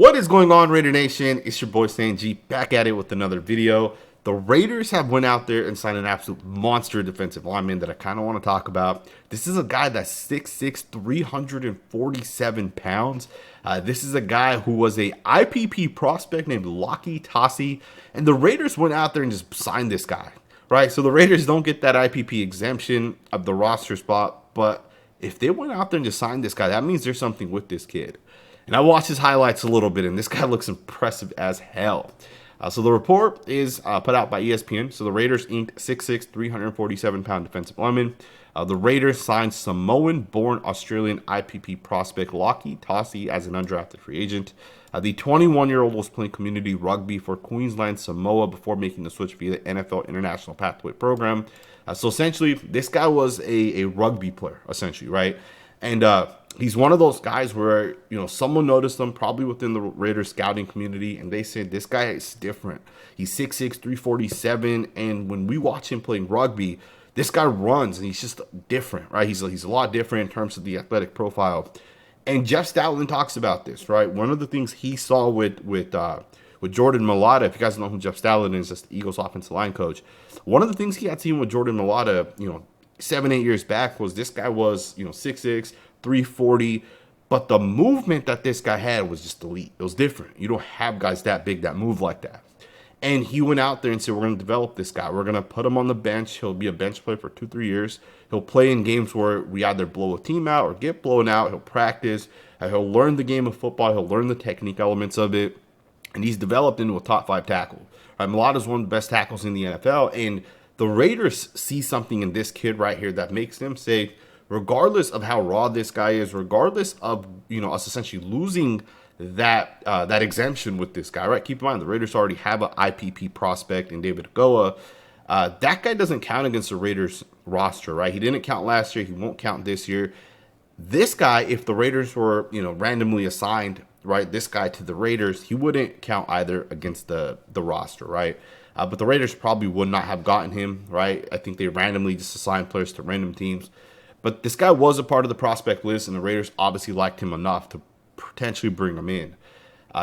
What is going on, Raider Nation? It's your boy Sanjit back at it with another video. The Raiders have went out there and signed an absolute monster defensive lineman that I kind of want to talk about. This is a guy that's 6'6", 347 pounds. This is a guy who was a IPP prospect named Lockie Tassi, and the Raiders went out there and just signed this guy, right? So the Raiders don't get that IPP exemption of the roster spot, but if they went out there and just signed this guy, that means there's something with this kid. And I watched his highlights a little bit, and this guy looks impressive as hell. So the report is put out by ESPN. So the Raiders inked 6'6", 347-pound defensive lineman. The Raiders signed Samoan-born Australian IPP prospect Lockie Tassi as an undrafted free agent. The 21-year-old was playing community rugby for Queensland Samoa before making the switch via the NFL International Pathway Program. So essentially, this guy was a rugby player, essentially, right? And he's one of those guys where, someone noticed him probably within the Raiders scouting community, and they said, this guy is different. He's 6'6", 347, and when we watch him playing rugby, this guy runs, and he's just different, right? He's a lot different in terms of the athletic profile. And Jeff Stoutland talks about this, right? One of the things he saw with Jordan Mailata, if you guys know who Jeff Stoutland is, that's the Eagles offensive line coach. One of the things he had seen with Jordan Mailata, 7-8 years back was this guy was, 6'6", 340, but the movement that this guy had was just elite. It was different. You don't have guys that big that move like that. And he went out there and said, we're going to develop this guy. We're going to put him on the bench. He'll be a bench player for 2-3 years. He'll play in games where we either blow a team out or get blown out. He'll practice. He'll learn the game of football. He'll learn the technique elements of it. And he's developed into a top 5 tackle. Mailata is one of the best tackles in the NFL. And the Raiders see something in this kid right here that makes them say, regardless of how raw this guy is, regardless of, us essentially losing that exemption with this guy, right? Keep in mind, the Raiders already have an IPP prospect in David Goa. That guy doesn't count against the Raiders roster, right? He didn't count last year. He won't count this year. This guy, if the Raiders were, randomly assigned, right, this guy to the Raiders, he wouldn't count either against the roster, right? But the Raiders probably would not have gotten him, right? I think they randomly just assigned players to random teams. But this guy was a part of the prospect list, and the Raiders obviously liked him enough to potentially bring him in.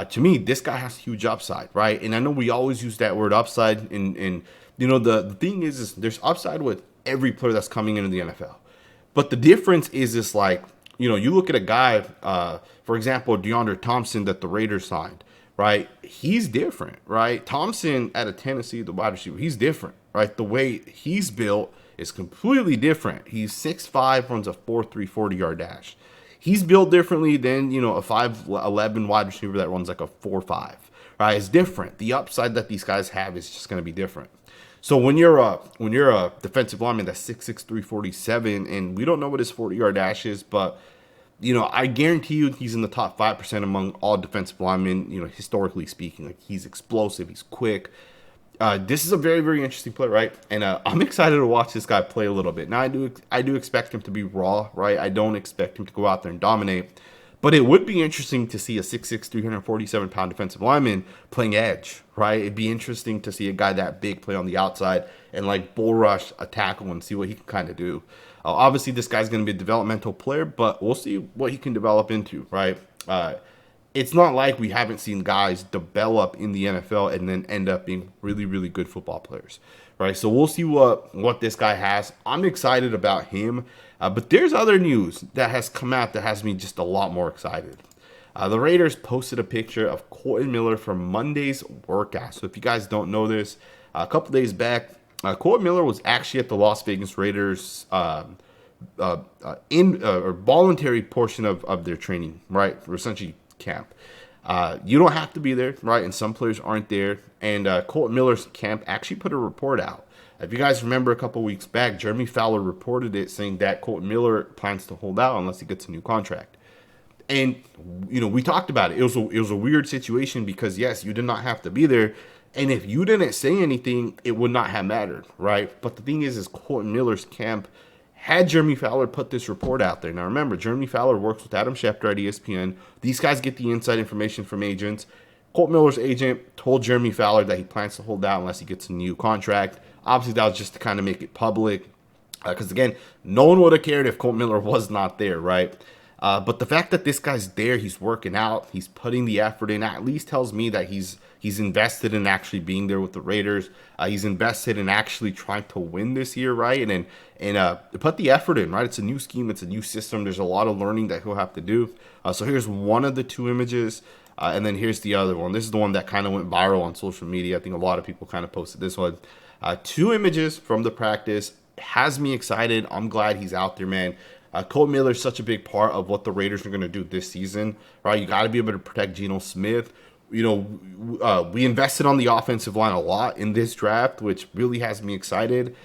To me, this guy has huge upside, right? And I know we always use that word upside, and the thing is there's upside with every player that's coming into the NFL. But the difference is this, you look at a guy, for example, DeAndre Thompson that the Raiders signed, right? He's different, right? Thompson out of Tennessee, the wide receiver, he's different, right? The way he's built is completely different. He's 6'5", runs a 4.3 40-yard dash. He's built differently than, a 5'11" wide receiver that runs like a 4.5, right? It's different. The upside that these guys have is just going to be different. So when you're a defensive lineman that's 6'6", 347, and we don't know what his 40-yard dash is, but I guarantee you he's in the top 5% among all defensive linemen, historically speaking. Like, he's explosive, he's quick. This is a very, very interesting play, right? And I'm excited to watch this guy play a little bit. Now, I do expect him to be raw, right? I don't expect him to go out there and dominate. But it would be interesting to see a 6'6", 347-pound defensive lineman playing edge, right? It'd be interesting to see a guy that big play on the outside and bull rush a tackle and see what he can kind of do. Obviously, this guy's going to be a developmental player, but we'll see what he can develop into, right? It's not like we haven't seen guys develop in the NFL and then end up being really, really good football players, right? So we'll see what this guy has. I'm excited about him, but there's other news that has come out that has me just a lot more excited. The Raiders posted a picture of Kolton Miller from Monday's workout. So if you guys don't know this, a couple days back, Kolton Miller was actually at the Las Vegas Raiders voluntary portion of their training, right? Essentially camp. You don't have to be there, right? And some players aren't there. And Kolton Miller's camp actually put a report out. If you guys remember a couple weeks back, Jeremy Fowler reported it saying that Kolton Miller plans to hold out unless he gets a new contract. And, we talked about it. It was a weird situation because, yes, you did not have to be there. And if you didn't say anything, it would not have mattered, right? But the thing is Kolton Miller's camp had Jeremy Fowler put this report out there. Now, remember, Jeremy Fowler works with Adam Schefter at ESPN. These guys get the inside information from agents. Kolton Miller's agent told Jeremy Fowler that he plans to hold out unless he gets a new contract. Obviously, that was just to kind of make it public. Because, again, no one would have cared if Kolton Miller was not there, right? But the fact that this guy's there, he's working out, he's putting the effort in, at least tells me that he's invested in actually being there with the Raiders. He's invested in actually trying to win this year, right? And put the effort in, right? It's a new scheme, it's a new system. There's a lot of learning that he'll have to do. So here's one of the two images, and then here's the other one. This is the one that kind of went viral on social media. I think a lot of people kind of posted this one. Two images from the practice. Has me excited. I'm glad he's out there, man. Kolton Miller is such a big part of what the Raiders are going to do this season, right? You got to be able to protect Geno Smith. You know, we invested on the offensive line a lot in this draft, which really has me excited.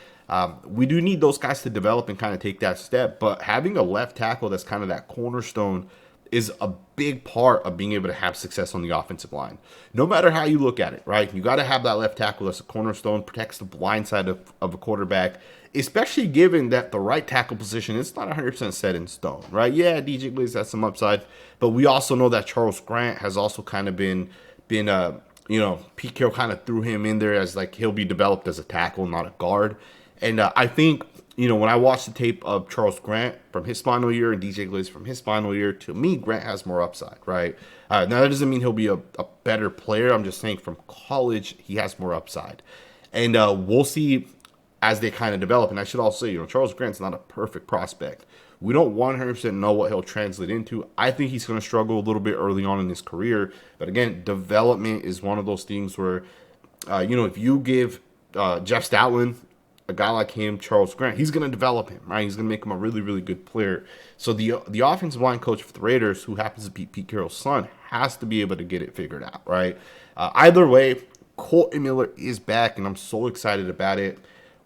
We do need those guys to develop and kind of take that step, but having a left tackle that's kind of that cornerstone is a big part of being able to have success on the offensive line. No matter how you look at it, right? You got to have that left tackle that's a cornerstone, protects the blind side of a quarterback, especially given that the right tackle position is not 100% set in stone, right? Yeah, DJ Glaze has some upside, but we also know that Charles Grant has also kind of been you know, Pete Carroll kind of threw him in there as like he'll be developed as a tackle, not a guard. And I think, you know, when I watched the tape of Charles Grant from his final year and DJ Glaze from his final year, to me, Grant has more upside, right? Now, that doesn't mean he'll be a better player. I'm just saying from college, he has more upside. And we'll see as they kind of develop. And I should also say, you know, Charles Grant's not a perfect prospect. We don't 100% know what he'll translate into. I think he's going to struggle a little bit early on in his career. But again, development is one of those things where, you know, if you give Jeff Stoutland, a guy like him, Charles Grant, he's going to develop him, right? He's going to make him a really, really good player. So the offensive line coach for the Raiders, who happens to be Pete Carroll's son, has to be able to get it figured out, right? Either way, Kolton Miller is back, and I'm so excited about it.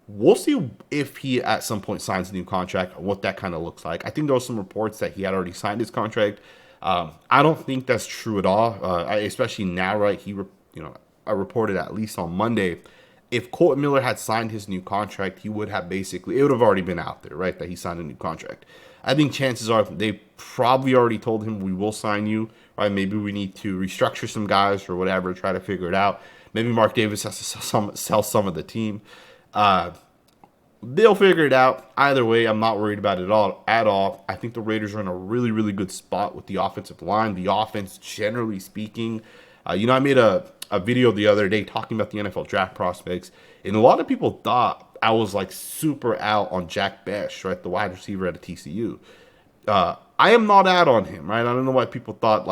We'll see if he at some point signs a new contract or what that kind of looks like. I think there were some reports that he had already signed his contract. I don't think that's true at all, especially now, right? I reported at least on Monday. If Kolton Miller had signed his new contract, he would have it would have already been out there, right, that he signed a new contract. I think chances are they probably already told him, we will sign you, right? Maybe we need to restructure some guys or whatever, try to figure it out. Maybe Mark Davis has to sell some of the team. They'll figure it out. Either way, I'm not worried about it at all. I think the Raiders are in a really, really good spot with the offensive line. The offense, generally speaking. I made a video the other day talking about the NFL draft prospects, and a lot of people thought I was like super out on Jack Bech, right, the wide receiver at TCU. I am not out on him, right? I don't know why people thought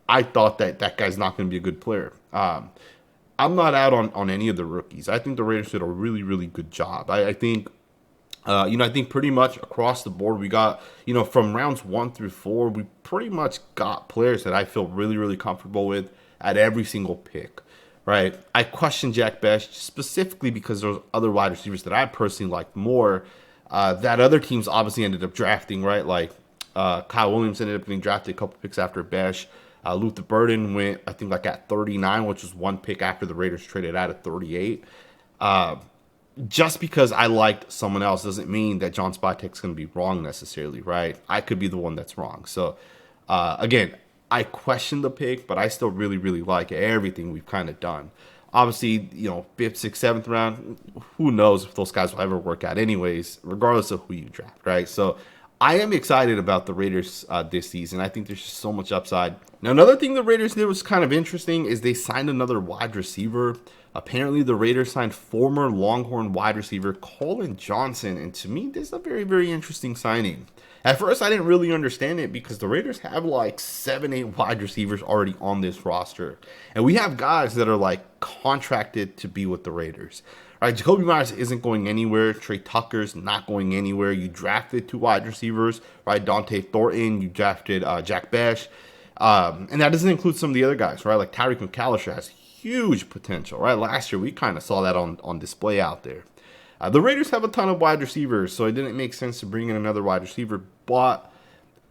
I thought that guy's not going to be a good player. I'm not out on any of the rookies. I think the Raiders did a really, really good job. I think pretty much across the board, we got, from rounds 1 through 4, we pretty much got players that I feel really, really comfortable with at every single pick, right? I question Jack Bech specifically because there's other wide receivers that I personally like more that other teams obviously ended up drafting, right? Like Kyle Williams ended up getting drafted a couple picks after Bech. Luther Burden went, I think, at 39, which was one pick after the Raiders traded out at 38. Just because I liked someone else doesn't mean that John Spytek's going to be wrong necessarily, right? I could be the one that's wrong. So, again, I question the pick, but I still really, really like everything we've kind of done. Obviously, 5th, 6th, 7th round, who knows if those guys will ever work out anyways, regardless of who you draft, right? So, I am excited about the Raiders this season. I think there's just so much upside. Now, another thing the Raiders did was kind of interesting is they signed another wide receiver. Apparently, the Raiders signed former Longhorn wide receiver Colin Johnson. And to me, this is a very, very interesting signing. At first, I didn't really understand it because the Raiders have 7, 8 wide receivers already on this roster. And we have guys that are contracted to be with the Raiders. Right, Jacoby Myers isn't going anywhere. Trey Tucker's not going anywhere. You drafted 2 wide receivers, right? Dante Thornton. You drafted Jack Bech. And that doesn't include some of the other guys, right? Like Tyreek McAllister has huge potential, right? Last year, we kind of saw that on display out there. The Raiders have a ton of wide receivers, so it didn't make sense to bring in another wide receiver. But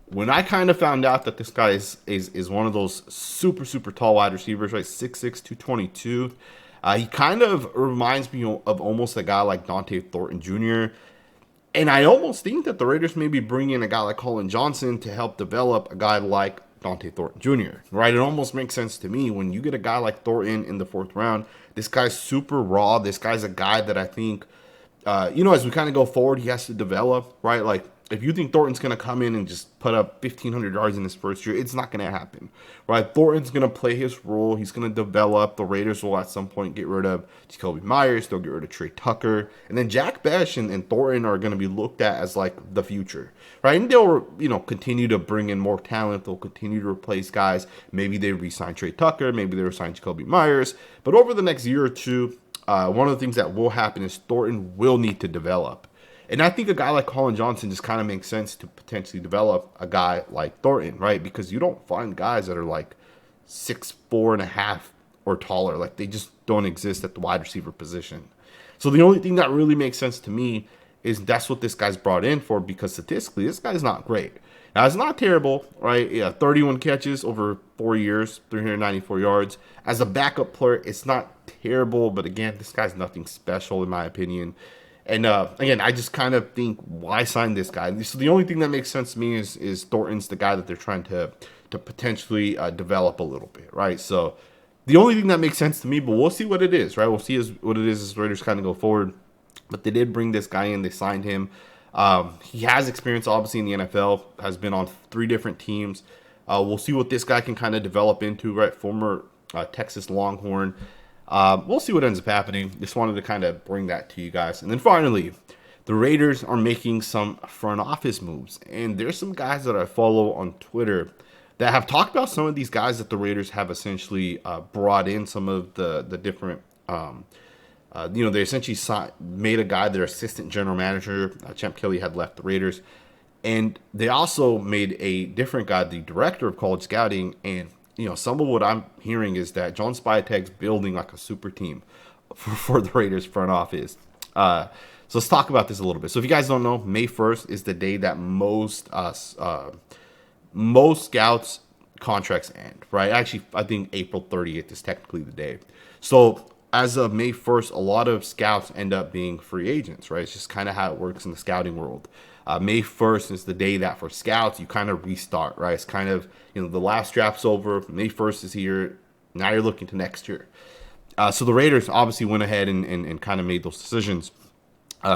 when I kind of found out that this guy is one of those super, super tall wide receivers, right? 6'6", 222. He kind of reminds me of almost a guy like Dante Thornton Jr. And I almost think that the Raiders maybe bring in a guy like Colin Johnson to help develop a guy like Dante Thornton Jr., right? It almost makes sense to me when you get a guy like Thornton in the 4th round. This guy's super raw. This guy's a guy that I think, as we kind of go forward, he has to develop, right? if you think Thornton's going to come in and just put up 1,500 yards in his first year, it's not going to happen, right? Thornton's going to play his role. He's going to develop. The Raiders will at some point get rid of Jacoby Myers. They'll get rid of Trey Tucker. And then Jack Bech and Thornton are going to be looked at as like the future, right? And they'll, continue to bring in more talent. They'll continue to replace guys. Maybe they re-sign Trey Tucker. Maybe they re-sign Jacoby Myers. But over the next year or two, one of the things that will happen is Thornton will need to develop. And I think a guy like Colin Johnson just kind of makes sense to potentially develop a guy like Thornton, right? Because you don't find guys that are like 6'4.5" or taller. Like, they just don't exist at the wide receiver position. So the only thing that really makes sense to me is that's what this guy's brought in for, because statistically, this guy's not great. Now, it's not terrible, right? Yeah, 31 catches over 4 years, 394 yards. As a backup player, it's not terrible, but again, this guy's nothing special in my opinion. And again, I just kind of think, why sign this guy? So the only thing that makes sense to me is Thornton's the guy that they're trying to potentially develop a little bit, right? So the only thing that makes sense to me, but we'll see what it is, right? We'll see what it is as Raiders kind of go forward. But they did bring this guy in. They signed him. He has experience, obviously, in the NFL, has been on 3 different teams. We'll see what this guy can kind of develop into, right? Former Texas Longhorn. We'll see what ends up happening. Just wanted to kind of bring that to you guys. And then finally, the Raiders are making some front office moves. And there's some guys that I follow on Twitter that have talked about some of these guys that the Raiders have essentially brought in, some of the different, they essentially made a guy their assistant general manager. Champ Kelly had left the Raiders. And they also made a different guy the director of college scouting. And some of what I'm hearing is that John Spytek's building like a super team for the Raiders front office. So let's talk about this a little bit. So if you guys don't know, May 1st is the day that most scouts contracts end, right? Actually, I think April 30th is technically the day. So as of May 1st, a lot of scouts end up being free agents, right? It's just kind of how it works in the scouting world. May 1st is the day that for scouts, you kind of restart, right? It's kind of, the last draft's over. May 1st is here. Now you're looking to next year. So the Raiders obviously went ahead and kind of made those decisions.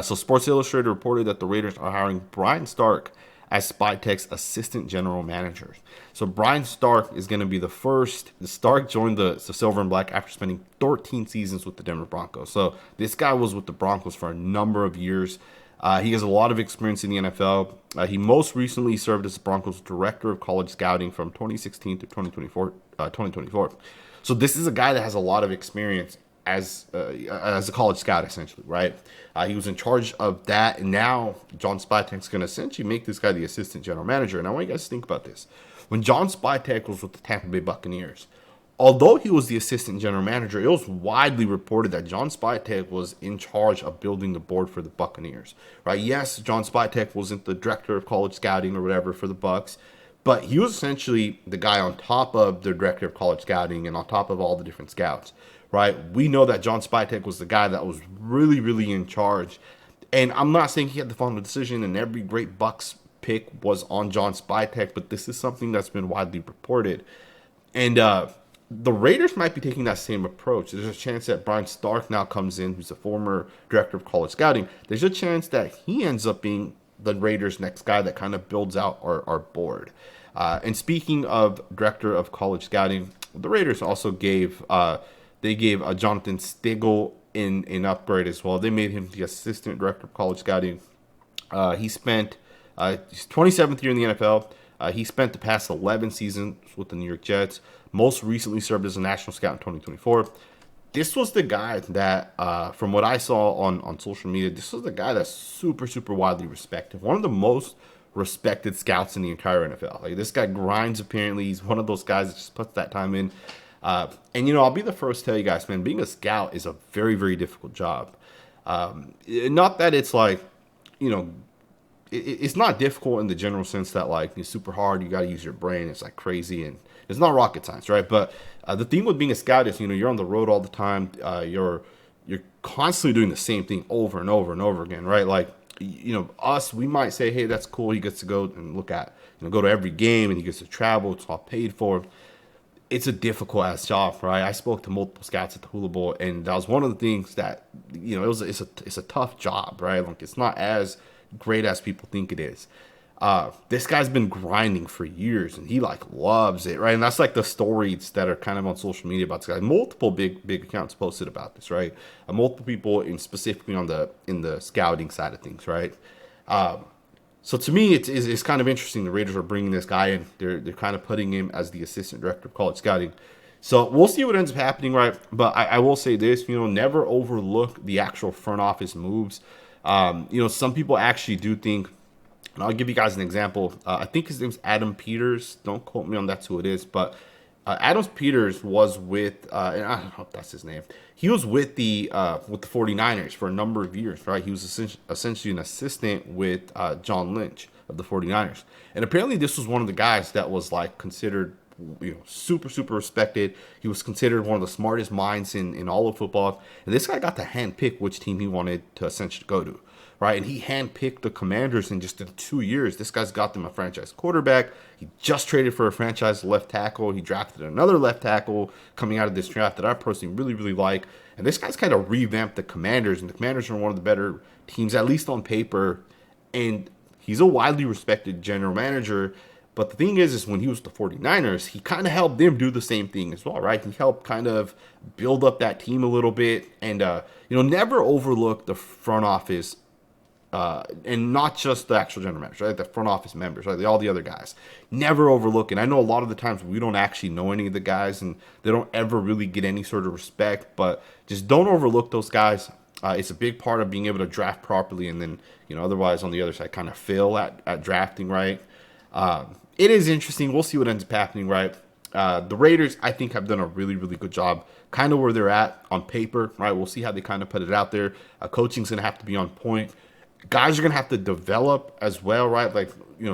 So Sports Illustrated reported that the Raiders are hiring Brian Stark as Spytek's assistant general manager. So Brian Stark is going to be the first. Stark joined the Silver and Black after spending 13 seasons with the Denver Broncos. So this guy was with the Broncos for a number of years. He has a lot of experience in the NFL. He most recently served as the Broncos director of college scouting from 2016 to 2024. So this is a guy that has a lot of experience as a college scout, essentially, right? He was in charge of that, and now John Spytek's going to essentially make this guy the assistant general manager. And I want you guys to think about this. When John Spytek was with the Tampa Bay Buccaneers, although he was the assistant general manager, it was widely reported that John Spytek was in charge of building the board for the Buccaneers, right? Yes, John Spytek wasn't the director of college scouting or whatever for the Bucs, but he was essentially the guy on top of the director of college scouting and on top of all the different scouts, right? We know that John Spytek was the guy that was really, really in charge. And I'm not saying he had the final decision and every great Bucs pick was on John Spytek, but this is something that's been widely reported. And the Raiders might be taking that same approach. There's a chance that Brian Stark now comes in, who's a former director of college scouting. There's a chance that he ends up being the Raiders' next guy that kind of builds out our board. And speaking of director of college scouting, the Raiders also gave Jonathan Stigl an upgrade as well. They made him the assistant director of college scouting. He spent his 27th year in the NFL. He spent the past 11 seasons with the New York Jets. Most recently served as a national scout in 2024. This was the guy that, from what I saw on social media, this was the guy that's super, super widely respected. One of the most respected scouts in the entire NFL. Like, this guy grinds, apparently. He's one of those guys that just puts that time in. And, I'll be the first to tell you guys, man, being a scout is a very, very difficult job. Not that it's like, it's not difficult in the general sense that, like, it's super hard. You got to use your brain. It's like crazy. And it's not rocket science, right? But the thing with being a scout is, you're on the road all the time. You're constantly doing the same thing over and over and over again, right? Like, us, we might say, hey, that's cool. He gets to go and look at, go to every game and he gets to travel. It's all paid for. It's a difficult ass job, right? I spoke to multiple scouts at the Hula Bowl, and that was one of the things that, it's a tough job, right? Like, it's not as great as people think it is. This guy's been grinding for years, and he like loves it, right? And that's like the stories that are kind of on social media about this guy. Multiple big accounts posted about this, right? Multiple people, in specifically on in the scouting side of things, right? So to me, it's kind of interesting. The Raiders are bringing this guy in. They're kind of putting him as the assistant director of college scouting. So we'll see what ends up happening, right? But I will say this, never overlook the actual front office moves. Some people actually do think, and I'll give you guys an example. I think his name's Adam Peters. Don't quote me on that's who it is, but Adam Peters was with, and I don't know if that's his name. He was with the 49ers for a number of years, right? He was essentially an assistant with John Lynch of the 49ers. And apparently this was one of the guys that was like considered, super, super respected. He was considered one of the smartest minds in all of football. And this guy got to handpick which team he wanted to essentially go to, right? And he handpicked the Commanders in just in 2 years. This guy's got them a franchise quarterback. He just traded for a franchise left tackle. He drafted another left tackle coming out of this draft that I personally really, really like. And this guy's kind of revamped the Commanders, and the Commanders are one of the better teams, at least on paper. And he's a widely respected general manager. But the thing is when he was the 49ers, he kind of helped them do the same thing as well, right? He helped kind of build up that team a little bit. And, never overlook the front office, and not just the actual general manager, right? The front office members, right? All the other guys. Never overlook it. I know a lot of the times we don't actually know any of the guys, and they don't ever really get any sort of respect, but just don't overlook those guys. It's a big part of being able to draft properly, and then, otherwise on the other side kind of fail at drafting, right? It is interesting. We'll see what ends up happening, right? The Raiders, I think, have done a really, really good job kind of where they're at on paper, right? We'll see how they kind of put it out there. Coaching's going to have to be on point. Guys are going to have to develop as well, right? Like,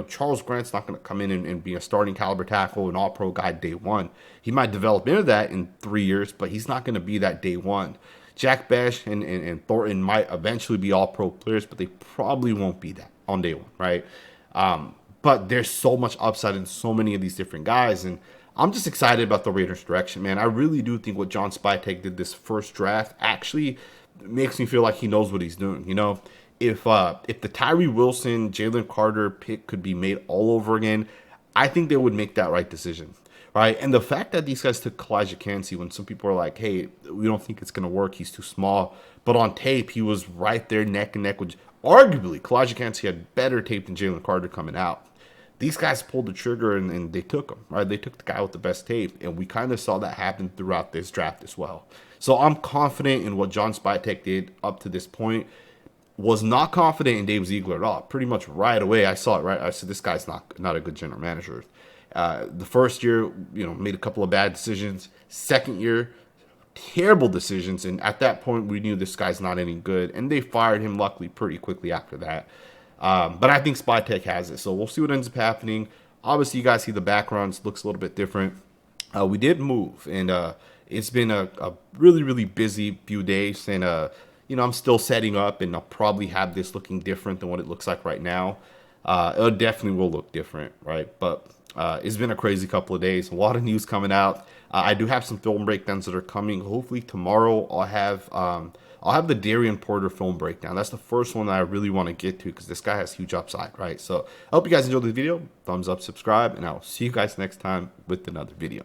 Charles Grant's not going to come in and be a starting caliber tackle, an all-pro guy day one. He might develop into that in 3 years, but he's not going to be that day one. Jack Bech and Thornton might eventually be all-pro players, but they probably won't be that on day one, right? But there's so much upside in so many of these different guys, and I'm just excited about the Raiders' direction, man. I really do think what John Spytek did this first draft actually makes me feel like he knows what he's doing. If the Tyree Wilson, Jalen Carter pick could be made all over again, I think they would make that right decision, right? And the fact that these guys took koonce when some people are like, hey, we don't think it's going to work, he's too small. But on tape, he was right there neck and neck with, arguably, koonce had better tape than Jalen Carter coming out. These guys pulled the trigger and they took him, right? They took the guy with the best tape, and we kind of saw that happen throughout this draft as well. So I'm confident in what John Spytek did up to this point. Was not confident in Dave Ziegler at all. Pretty much right away, I saw it, right? I said, this guy's not a good general manager. The first year, made a couple of bad decisions. Second year, terrible decisions. And at that point, we knew this guy's not any good. And they fired him, luckily, pretty quickly after that. But I think Spytek has it. So we'll see what ends up happening. Obviously, you guys see the backgrounds. Looks a little bit different. We did move. And it's been a really, really busy few days. And, I'm still setting up, and I'll probably have this looking different than what it looks like right now. It definitely will look different, right? But it's been a crazy couple of days. A lot of news coming out. I do have some film breakdowns that are coming. Hopefully tomorrow I'll have the Darian Porter film breakdown. That's the first one that I really want to get to because this guy has huge upside, right? So I hope you guys enjoyed the video. Thumbs up, subscribe, and I'll see you guys next time with another video.